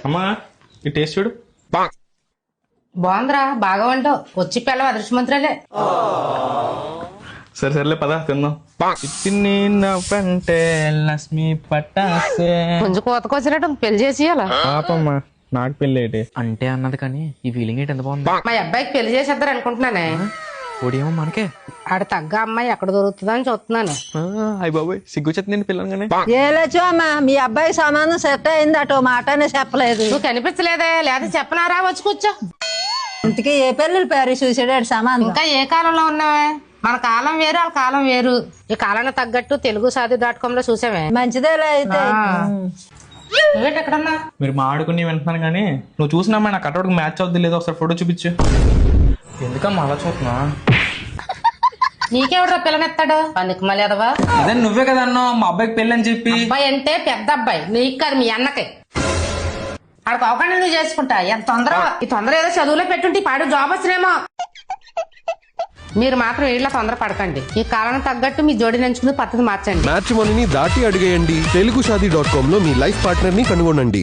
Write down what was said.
అమ్మా ఈ టేస్ట్ చూడు. బాగుందిరా, బాగా వంటావు. వచ్చి పిల్లవ అదృష్టమంతురాలే. సరే సర్లే పదా తిందాం. లక్ష్మి పట్టాసే కొంచెం కోతకొచ్చినట్టు పెళ్లి చేసి పాపమ్మా నాకు పెళ్ళి ఏంటి అంటే అన్నది కానీ ఈ ఫీలింగ్ ఏంటి ఎంత బాగుంది. మా అబ్బాయికి పెళ్లి చేసేద్దారు అనుకుంటున్నానే. ఓడేమో మనకే ఆడ తగ్గ అమ్మాయి ఎక్కడ దొరుకుతుందా అని చూస్తున్నాను. అయ్య బాబోయ్ సిగ్గుచెత్త నేను పిల్లగానే. ఏలేచో అమ్మా, మీ అబ్బాయి సంబంధం సెట్ అయింది అటో మాటనే చెప్పలేదు. నువ్వు కనిపించలేదే, లేదా చెప్పనారా? వచ్చి కూర్చో. ఇంతకీ ఏ పెళ్ళిళ్ళు పేరు చూసాడు సంబంధం? ఇంకా ఏ కాలంలో ఉన్నావే? మన కాలం వేరు, వాళ్ళ కాలం వేరు. ఈ కాలానికి తగ్గట్టు తెలుగుసాది.com లో చూసావే. మంచిదేలే అయితే. నువ్వేంటి ఎక్కడన్నా? మీరు మాడుకుని వింటున్నాను కానీ నువ్వు చూసినామా నాకు కట్టడికి మ్యాచ్ అవుద్ది లేదో ఒకసారి ఫోటో చూపించు. ఎందుకమ్మా అలా చూస్తున్నా? నీకెవడరా పిల్లనెత్తాడు? పనికి మళ్ళీ ఎదవా. అదే నువ్వే కదా అన్నావు మా అబ్బాయికి పెళ్ళి అని చెప్పి. అబ్బాయి అంటే పెద్ద అబ్బాయి, నీకు కాదు మీ అన్నకి. ఆడికి అవకాశం నువ్వు చేసుకుంటా. ఎంత తొందర, ఈ తొందర ఏదో చదువులో పెట్టుంటే పాడు జాబ్ వచ్చినేమో. మీరు మాత్రం వీళ్ళ తొందర పడకండి. ఈ కాలానికి తగ్గట్టు మీ జోడి ఎంచుకుని పద్ధతి మార్చండి. మ్యాట్రిమోనీని దాటి అడిగేయండి. తెలుగుషాది.com లో మీ లైఫ్ పార్ట్నర్ ని కనుగొనండి.